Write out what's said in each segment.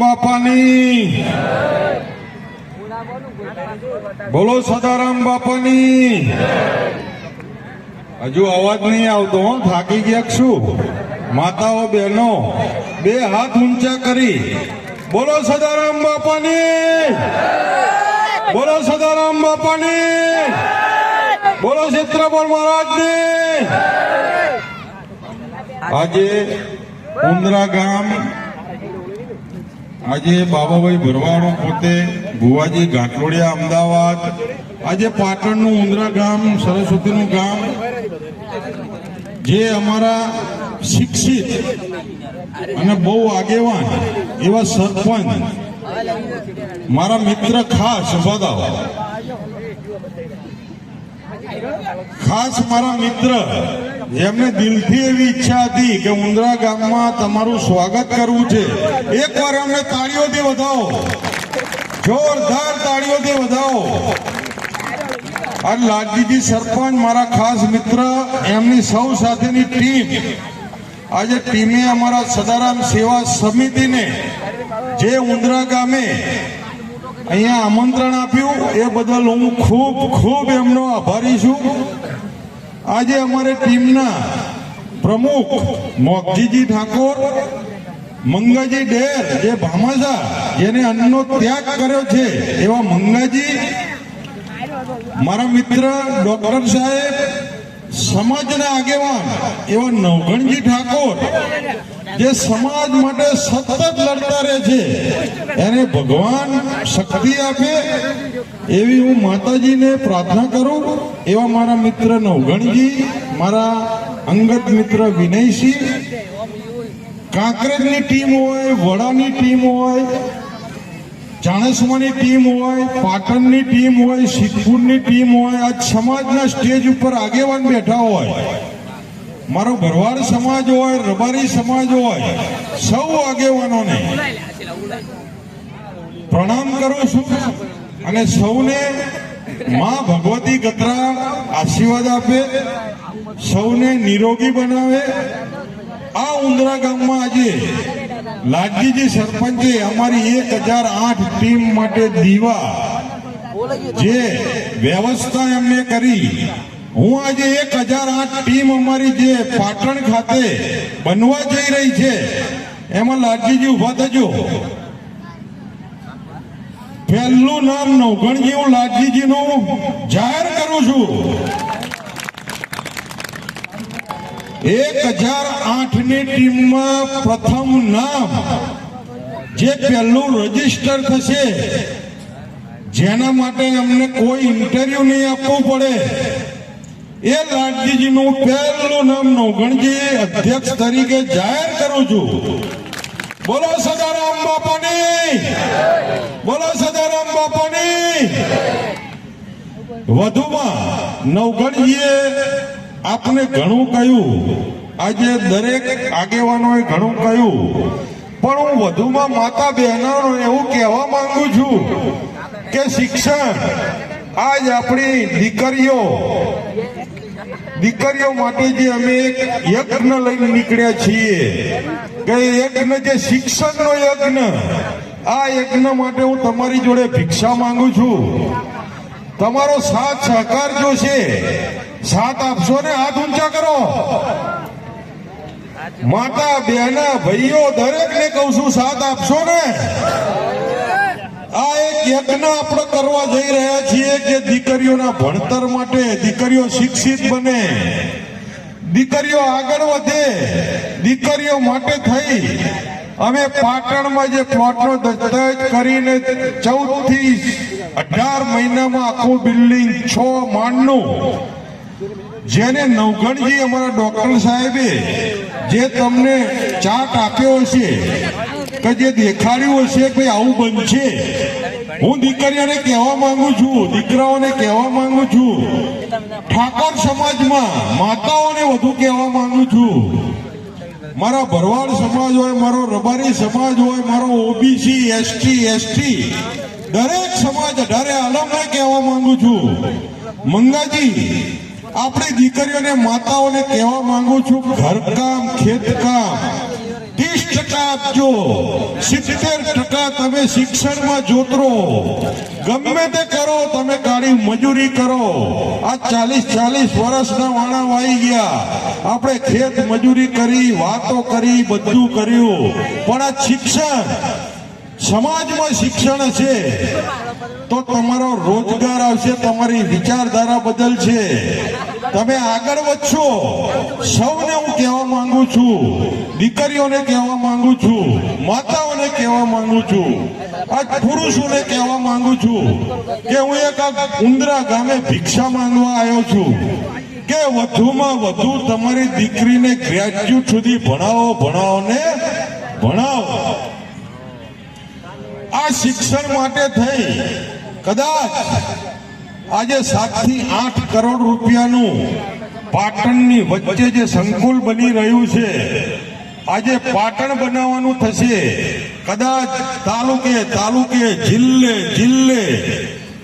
બાપાની બોલો, સદારામ બાપાની। હજુ અવાજ નહીં આવતો, થાકી ગયા શું? માતાઓ બહેનો બે હાથ ઊંચા કરી બોલો સદારામ બાપાની, બોલો સદારામ બાપાની, બોલો ક્ષેત્રફળ મહારાજની। આજે ઉંદરા ગામ, આજે બાબાભાઈ ભરવાડો પોતે ભુવાજી ઘાટલોડિયા અમદાવાદ, આજે પાટણનું ઉંદરા ગામ સરસ્વતીનું ગામ, જે અમારા શિક્ષિત અને બહુ આગેવાન એવા સરપંચ મારા મિત્ર ખાસ બતાવો, ખાસ મારા મિત્ર જેમને દિલથી એવી ઈચ્છા હતી કે ઉંદરા ગામમાં તમારું સ્વાગત કરવું છે, એકવાર અમને તાળીઓથી વધાવો, જોરદાર તાળીઓથી વધાવો। આ લાડજીજી સરપંચ મારા ખાસ મિત્ર, એમની સૌ સાથેની ટીમ, આજે ટીમે અમારા સદારામ સેવા સમિતિને જે ઉંદરા ગામે અહીંયા આમંત્રણ આપ્યું એ બદલ હું ખૂબ ખૂબ એમનો આભારી છું। આજે અમારે ટીમના પ્રમુખ મોગજીજી ઠાકોર, મંગાજી ડેર જે ભામાસા જેને અન્નનો ત્યાગ કર્યો છે એવા મંગાજી, મારા મિત્ર ડોક્ટર સાહેબ, સમાજના આગેવાન એવા નવઘણજી ઠાકોર જે સમાજ માટે સતત લડતા રહે છે, એને ભગવાન શક્તિ આપે એવી હું માતાજીને પ્રાર્થના કરું। એવા મારા મિત્ર નવઘણજી, મારા અંગત મિત્ર વિનયસિંહ, કાંકરેજની ટીમ હોય, વડાની ટીમ હોય, ચાણસમાની ટીમ હોય, પાટણની ટીમ હોય, સિદ્ધપુરની ટીમ હોય, આજ સમાજના સ્ટેજ ઉપર આગેવાન બેઠા હોય, મારો ભરવાડ સમાજ હોય, રબારી સમાજ હોય, સૌ આગેવાનોને પ્રણામ કરું છું અને સૌને માં ભગવતી ગતરા આશીર્વાદ આપે, સૌને નિરોગી બનાવે। આ ઉંદરા ગામમાં આજે લાડજીજી સરપંચે અમારી 1008 ટીમ માટે દીવા જે વ્યવસ્થા એમને કરી, હું આજે 1008 ટીમ અમારી જે પાટણ ખાતે બનવા જઈ રહી છે એમાં લાડજીજી ઉભા થજો। પહેલું નામ નવઘણજી હું લાડજીજીનું જાહેર કરું છું। 1008 ની ટીમમાં પ્રથમ નામ જે પહેલું રજીસ્ટર થશે, જેના માટે અમને કોઈ ઇન્ટરવ્યુ નહીં આપવું પડે, એ લાડજીજીનું પહેલું નામ નવઘણજી અધ્યક્ષ તરીકે જાહેર કરું છું। બોલો સદારામ બાપાની, બોલો સદારામ બાપાની। વધુમાં નવઘણજીએ આપને ઘણું કહ્યું, આજે દરેક આગેવાનોએ ઘણું કહ્યું, પણ હું વધુમાં માતા બહેનોને એવું કહેવા માંગુ છું કે શિક્ષણ આજ આપણી દીકરીઓ માટે જે અમે એક યજ્ઞ લઈને નીકળ્યા છીએ કે યજ્ઞ જે શિક્ષણનો યજ્ઞ, આ યજ્ઞ માટે હું તમારી જોડે ભિક્ષા માંગુ છું। તમારો સાથ સહકાર જો છે, સાથ આપશો ને? હાથ ઊંચા કરો। માતા બહેના ભાઈઓ દરેકને કહું છું, સાથ આપશો ને? આ એક યજ્ઞ આપણે કરવા જઈ રહ્યા છીએ કે દીકરીઓના ભણતર માટે, દીકરીઓ શિક્ષિત બને, દીકરીઓ આગળ વધે, દીકરીઓ માટે થઈ અમે પાટણમાં જે પ્લોટનો દસ્તાવેજ કરીને 14 થી 18 મહિનામાં આખું બિલ્ડિંગ 6 માળનું, જેને નવઘણજી અમારા ડોક્ટર સાહેબે જે તમને ચાર્ટ આપ્યો હશે કે જે દેખાડ્યું હશે કે આવું બનશે, હું દીકરીઓને કહેવા માંગુ છું, દીકરાઓને કહેવા માંગુ છું, ઠાકોર સમાજમાં માતાઓને વધુ કહેવા માંગુ છું, મારા ભરવાડ સમાજ હોય, મારો રબારી સમાજ હોય, મારો ઓબીસી, એસટી, એસટી દરેક સમાજ 18 આલમને કહેવા માંગુ છું, મંગાજી આપણી દીકરીઓને માતાઓને કહેવા માંગુ છું, ઘરકામ ખેતકામ 30% આપજો, 70% તમે શિક્ષણમાં જોતરો, ગમે તે કરો, તમે કાળી મજૂરી કરો. આ 40 વર્ષના વાણા વાઈ ગયા. આપણે ખેત મજૂરી કરી, વાતો કરી, બધું કર્યું, પણ આ શિક્ષણ, સમાજમાં શિક્ષણ છે તો તમારો રોજગાર આવશે, તમારી વિચારધારા બદલશે, તમે આગળ વધશો. સૌને હું કહેવા માંગુ છું, દીકરીઓને કહેવા માંગુ છું, માતાઓને કહેવા માંગુ છું, આજ પુરુષોને કહેવા માંગુ છું કે હું એક ઉંદરા ગામે ભિક્ષા માંગવા આવ્યો છું કે વધુમાં વધુ તમારી દીકરીને ગ્રેજ્યુએટ સુધી ભણાવો ને ભણાવો. આ શિક્ષણ માટે થઈ કદાચ આજે 7 થી 8 કરોડ રૂપિયાનું પાટણની વચ્ચે જે સંકુલ બની રહ્યું છે, આજે પાટણ બનાવવાનું થશે. કદાચ તાલુકે જિલ્લે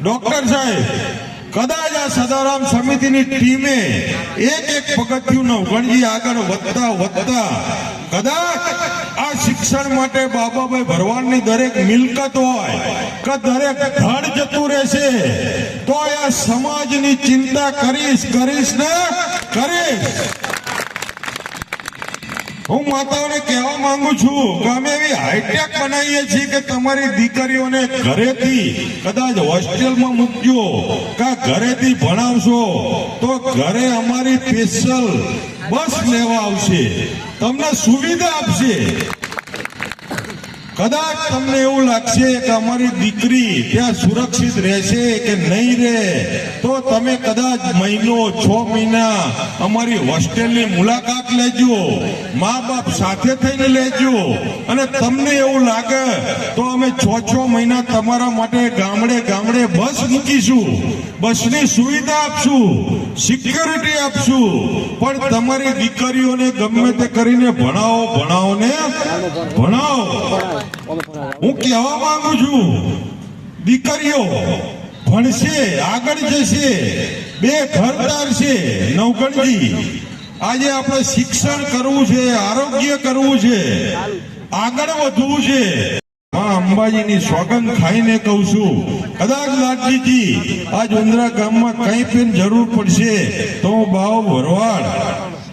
ડોક્ટર સાહેબ, કદાચ આ સદારામ સમિતિની ટીમે એક પગથિયું નવગણજી આગળ વધતા કદાચ આ શિક્ષણ માટે બાબાભાઈ ભરવાડની દરેક મિલકત હોય કે દરેક ધડ જતું રહેશે તો આ સમાજની ચિંતા કરીશ ને કરીશ. હું માતાઓને કહેવા માંગુ છું કે અમે એવી હાઈટેક બનાવીએ છીએ કે તમારી દીકરીઓને ઘરેથી કદાચ હોસ્ટેલમાં મૂકજો કે ઘરેથી ભણાવશો તો ઘરે અમારી સ્પેશિયલ બસ લેવા આવશે, તમને સુવિધા આપશે. કદાચ તમને એવું લાગશે કે અમારી દીકરી ત્યાં સુરક્ષિત રહેશે કે નહીં રહે તો તમે કદાચ મહિનો 6 મહિના અમારી હોસ્ટેલની મુલાકાત લેજો, મા બાપ સાથે થઈને લેજો. અને તમને એવું લાગે તો અમે 6 મહિના તમારા માટે ગામડે બસ મૂકીશું, બસની સુવિધા આપશું, સિક્યોરિટી આપશું, પણ તમારી દીકરીઓને ગમે તે કરીને ભણાવો ને ભણાવો. હું કહેવા માંગુ છું, દીકરીઓ ભણશે, આગળ જશે, 2 ઘરદાર છે. નવગણજી, આજે આપણે શિક્ષણ કરવું છે, આરોગ્ય કરવું છે, આગળ વધવું છે. અંબાજીની સોગંદ ખાઈને કહું છું, કદાચ લાડજીજી આજ ઉંદરા ગામમાં કંઈ પણ જરૂર પડશે તો હું બાવ ભરવાડ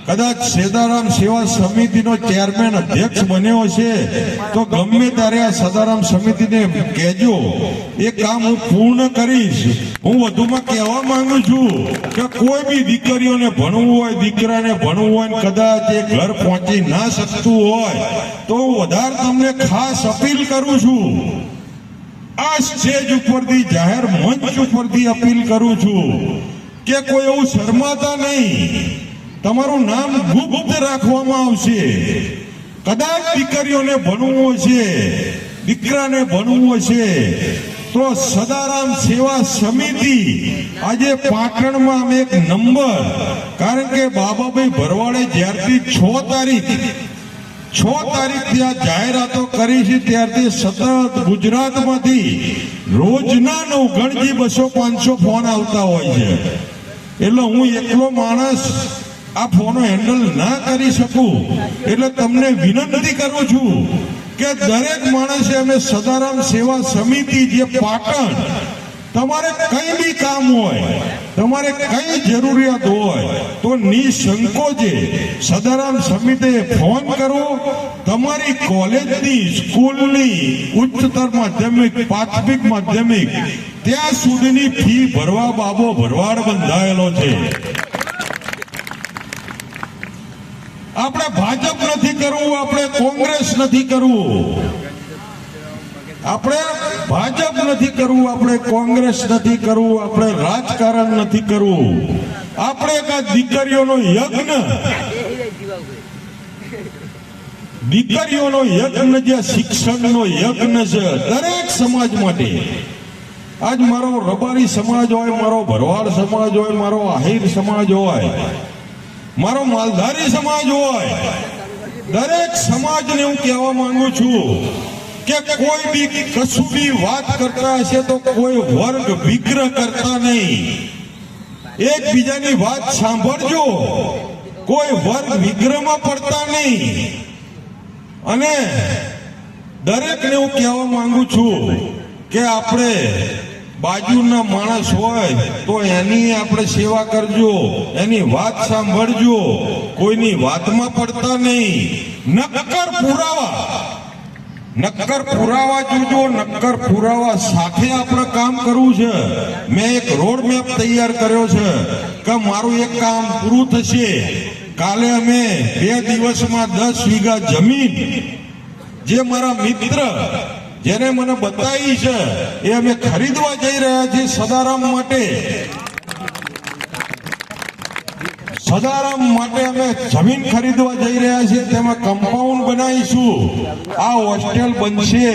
કદાચ સદારામ સેવા સમિતિનો ચેરમેન અધ્યક્ષ બન્યો છે તો ગમે ત્યારે આ સદારામ સમિતિને કહેજો, એ કામ હું પૂર્ણ કરીશ. હું વધુમાં કહેવા માંગુ છું કે કોઈ બી દીકરીઓને ભણવું હોય, દીકરાને ભણવું હોય, કદાચ એ ઘર પહોંચી ના શકતું હોય તો હું વધારે તમને ખાસ અપીલ કરું છું, આ સ્ટેજ ઉપરથી, જાહેર મંચ ઉપરથી અપીલ કરું છું કે કોઈ એવું શરમાતા નહીં, તમારું નામ ગુપ્ત રાખવામાં આવશે. કદાચ દીકરીઓને ભણવું હશે, દીકરાને ભણવું હશે તો સદારામ સેવા સમિતિ આજે પાટણમાં અમે એક નંબર, કારણ કે બાબાભાઈ ભરવાડે જ્યારથી 6 તારીખથી આ જાહેરાતો કરી છે ત્યારથી સતત ગુજરાતમાંથી રોજના 9 ગણજી 200-500 ફોન આવતા હોય છે. એટલે હું એકલો માણસ આ ફોનો હેન્ડલ ના કરી શકું, એટલે તમને વિનંતી કરું છું કે દરેક માણસે અમે સદારામ સેવા સમિતિ જે પાટણ, તમારે કઈ બી કામ હોય, તમારે કઈ જરૂરિયાત હોય તો નિસંકોચે સદારામ સમિતિએ ફોન કરો. તમારી કોલેજની, સ્કૂલની, ઉચ્ચતર માધ્યમિક, પ્રાથમિક માધ્યમિક ત્યાં સુધીની ફી ભરવા બાબો ભરવાડ બંધાયેલો છે. આપણે ભાજપ નથી કરવું, આપણે કોંગ્રેસ નથી કરવું, આપણે ભાજપ નથી કરવું, આપણે કોંગ્રેસ નથી કરવું, આપણે રાજકારણ નથી કરવું. આપણે એક દીકરીઓનો યજ્ઞ, દીકરીઓનો યજ્ઞ જે શિક્ષણનો યજ્ઞ છે દરેક સમાજ માટે. આજ મારો રબારી સમાજ હોય, મારો ભરવાડ સમાજ હોય, મારો આહિર સમાજ હોય, મારો માલધારી સમાજ હોય, દરેક સમાજને હું કહેવા માંગુ છું કે કોઈ બી કશું બી વાત કરતા હશે તો કોઈ વર્ગ વિગ્રહ કરતા નહીં, એકબીજાની વાત સાંભળજો, કોઈ વર્ગ વિગ્રહમાં પડતા નહીં. અને દરેકને હું કહેવા માંગુ છું કે આપણે બાજુના માણસ હોય તો એની આપણે સેવા કરજો, એની વાત સાંભળજો, કોઈની વાતમાં પડતા નહીં. નક્કર પુરાવા જોજો, નક્કર પુરાવા સાથે આપણે કામ કરવું છે. મેં એક રોડ મેપ તૈયાર કર્યો છે કે મારું એક કામ પૂરું થશે. કાલે અમે 2 દિવસમાં 10 વીઘા જમીન જે મારા મિત્ર જેને મને બતાવી છે એ અમે ખરીદવા જઈ રહ્યા છીએ સદારામ માટે. સદારામ માટે અમે જમીન ખરીદવા જઈ રહ્યા છીએ. તેમાં કમ્પાઉન્ડ બનાવીશું. આ હોસ્ટેલ બનશે,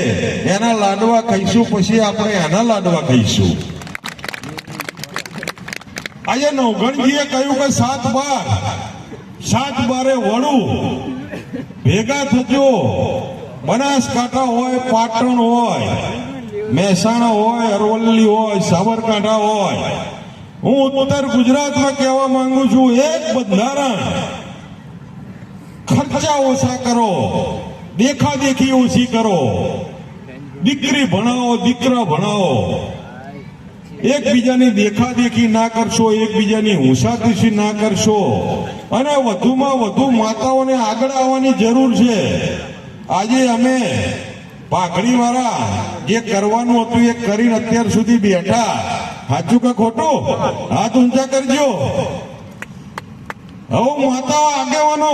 એના લાડવા ખાઈશું, પછી આપણે એના લાડવા ખાઈશું. આજે નવઘણજીએ કહ્યું કે 7 બારે વળું ભેગા થજો. બનાસકાંઠા હોય, પાટણ હોય, મહેસાણા હોય, અરવલ્લી હોય, સાબરકાંઠા હોય, હું ઉત્તર ગુજરાતમાં કહેવા માંગુ છું, એક બંધારણ. ખર્ચા ઓછા કરો, દેખાદેખી ઓછી કરો, દીકરી ભણાવો, દીકરા ભણાવો. એકબીજાની દેખાદેખી ના કરશો, એકબીજાની હુંસાતુસી ના કરશો. અને વધુમાં વધુ માતાઓને આગળ આવવાની જરૂર છે. આજે અમે પાઘડી વાળા જે કરવાનું હતું એ કરીને અત્યાર સુધી બેઠા. સાચું કે ખોટું? હાથ ઊંચા કરજો. હવે માતા આગેવાનો,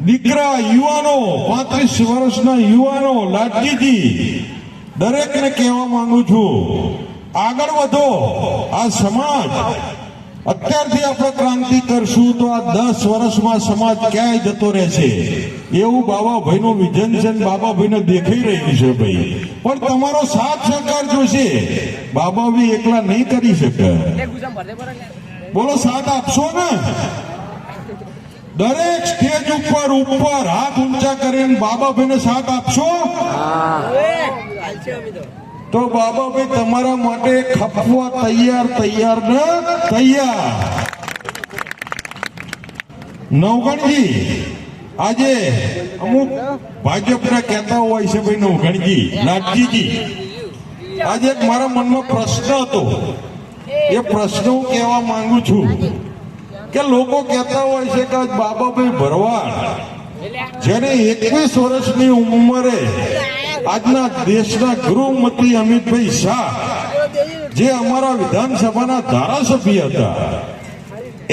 દીકરા, યુવાનો, 35 વર્ષના યુવાનો, લાડજીજી, દરેકને કહેવા માંગુ છું, આગળ વધો. આ સમાજ અત્યારથી આપણે ક્રાંતિ કરશું તો આ 10 વર્ષમાં સમાજ ક્યાંય જતો રહેશે એવું બાબાભાઈનું વિઝન છે. બાબાભાઈને દેખાઈ રહ્યું છે ભાઈ, પણ તમારો સાથ સહકાર જોશે. બાબાભાઈ એકલા નહીં કરી શકે. બોલો, સાથ આપશો ને? દરેક સ્ટેજ ઉપર હાથ ઊંચા કરીને બાબાભાઈને સાથ આપશો તો બાબાભાઈ તમારા માટે ખપવા તૈયાર ને તૈયાર. નવઘણજી, આજે અમુક ભાજપના કહેતા હોય છે ભાઈ નવઘણજી, લાડજીજી, આજે એક મારા મનમાં પ્રશ્ન હતો. એ પ્રશ્ન હું કહેવા માંગુ છું કે લોકો કહેતા હોય છે કે બાબાભાઈ ભરવાડ જેને 21 વર્ષની ઉંમરે આજના દેશના ગૃહમંત્રી અમિતભાઈ શાહ જે અમારા વિધાનસભાના ધારાસભ્ય હતા,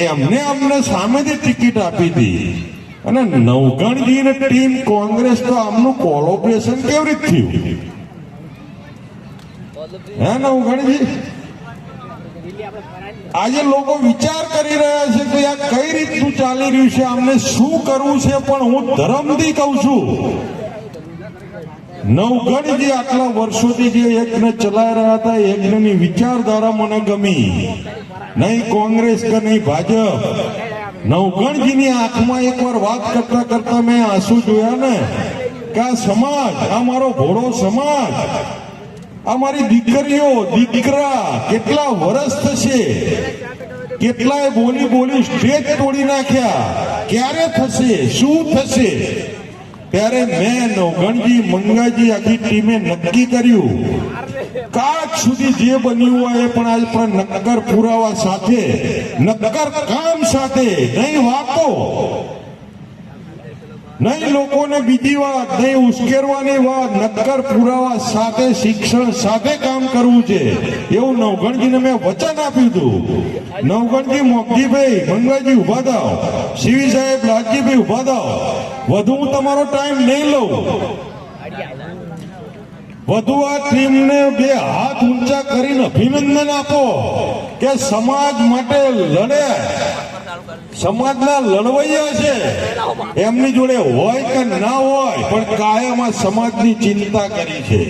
એમને અમને સામેથી ટિકિટ આપી હતી. અને નવઘણજી ને ટીમ કોંગ્રેસ તો આમનું કોલોબ્રેશન કેવી રીતે થયું? હે નવઘણજી? આજે લોકો વિચાર કરી રહ્યા છે કે આ કઈ રીતનું ચાલી રહ્યું છે, અમને શું કરવું છે. પણ હું ધર્મથી કહું છું, નવઘણજી આટલા વર્ષોથી જે યજ્ઞ ચલાવી રહ્યા હતા, યજ્ઞની વિચારધારા મને ગમી. નહીં કોંગ્રેસ કે નહીં ભાજપ. નવઘણજીની આંખમાં એકવાર વાત કરતા કરતા મેં આંસુ જોયા ને કે આ સમાજ, આ મારો ભોળો સમાજ, અમારી દીકરીઓ, દીકરા કેટલા વર્ષ થશે, કેટલાય બોલી સ્ટેજ તોડી નાખ્યા, ક્યારે થશે, શું થશે? ત્યારે મેં નવઘણજી, મંગાજી, આખી ટીમે નક્કી કર્યું કાચ સુધી જે બન્યું હોય એ પણ આજ પણ નક્કર પુરાવા સાથે, નક્કર કામ સાથે, નહીં વાતો, નહીં લોકોને બીજી વાત, નહીં ઉશ્કેરવાની વાત, નક્કર પુરાવા સાથે, શિક્ષણ સાથે કામ કરવું છે એવું નવઘણજીને મેં વચન આપ્યું હતું. નવઘણજી, મોગજીભાઈ, મંગાજી ઉભા થાવ, સીવી સાહેબ, લાલજીભાઈ ઉભા થાવ. વધુ હું તમારો ટાઈમ નહીં લઉં. વધુ આ ટીમને 2 હાથ ઊંચા કરીને અભિનંદન આપો કે સમાજ માટે લડે. સમાજના લડવૈયા છે, એમની જોડે હોય કે ના હોય પણ કાયમ આ સમાજની ચિંતા કરી છે.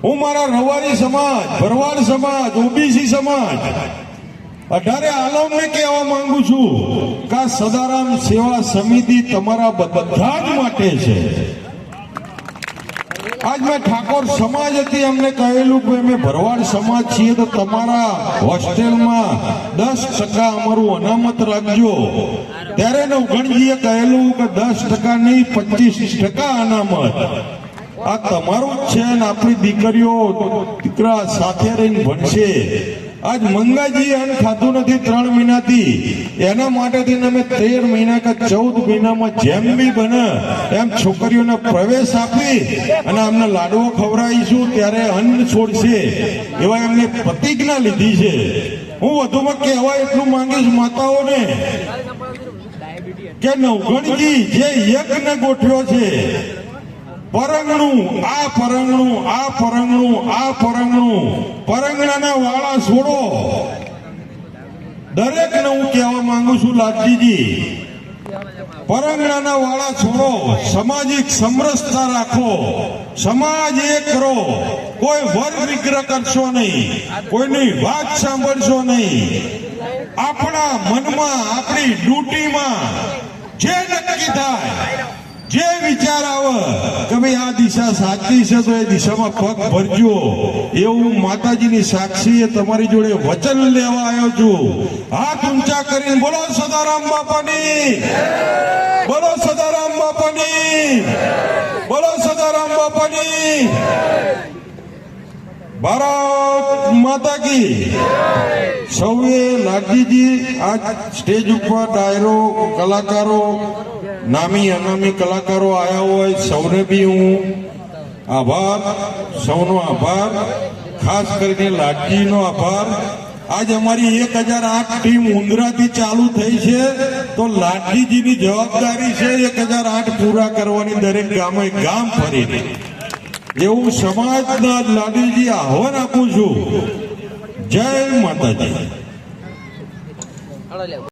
હું મારા રવાડી સમાજ, ભરવાડ સમાજ, ઓબીસી સમાજ, 18 આલમને કહેવા માંગુ છું કે આ સદારામ સેવા સમિતિ તમારા બધા જ માટે છે. આજ મેં ઠાકોર સમાજ હતી, એમને કહેલું કે અમે ભરવાડ સમાજ છીએ તો તમારા હોસ્ટેલમાં 10% અમારું અનામત રાખજો. ત્યારે નવઘણજીએ કહેલું કે 10% નહીં, 25% અનામત. આ તમારું જ છે ને આપણી દીકરીઓ દીકરા સાથે રહીને ભણશે. આજ મંગાજી અન્ન ખાધું નથી 3 મહિનાથી, એના માટે થઈને અમે 13 મહિના કે 14 મહિનામાં જેમ બી બને એમ છોકરીઓને પ્રવેશ આપી અને અમને લાડવો ખવડાવીશું ત્યારે અન્ન છોડશે એવા એમને પ્રતિજ્ઞા લીધી છે. હું વધુમાં કહેવા એટલું માંગીશ માતાઓને કે નવગણજી જે યજ્ઞ ગોઠવ્યો છે, પરંગણું આ પરંગણું આ પરંગણું આ પરંગણું, પરંગણાના વાળા છોડો. દરેકને હું કહેવા માંગુ છું લાલજીજી, પરંગણાના વાળા છોડો, સામાજિક સમરસતા રાખો, સમાજ એક કરો, કોઈ વર્ગ વિગ્રહ કરશો નહીં, કોઈની વાત સાંભળશો નહીં. આપણા મનમાં આપણી ડ્યુટીમાં જે નક્કી થાય, જે વિચાર આવે કે ભાઈ આ દિશા સાચી છે તો એ દિશામાં પગ ભરજો, એવું માતાજીની સાક્ષીએ તમારી જોડે વચન લેવા આવ્યો છું. હાથ ઊંચા કરીને બોલો સદારામ બાપાની, બોલો સદારામ બાપાની, બોલો સદારામ બાપાની. ભારત માતા કી. સૌએ લાલજીજી આજ સ્ટેજ ઉપર ડાયરો કલાકારો, નામી અનામી કલાકારો આયા હોય, સૌને બી હું આભાર, સૌનો આભાર, ખાસ કરીને લાલજીનો આભાર. આજ અમારી 1008 ટીમ ઉંદરાથી ચાલુ થઈ છે તો લાલજીજીની જવાબદારી છે 1008 પૂરા કરવાની, દરેક ગામે ગામ ફરીને. એવું સમાજના લાલજીજી આહવાન આપું છું. જય માતાજી.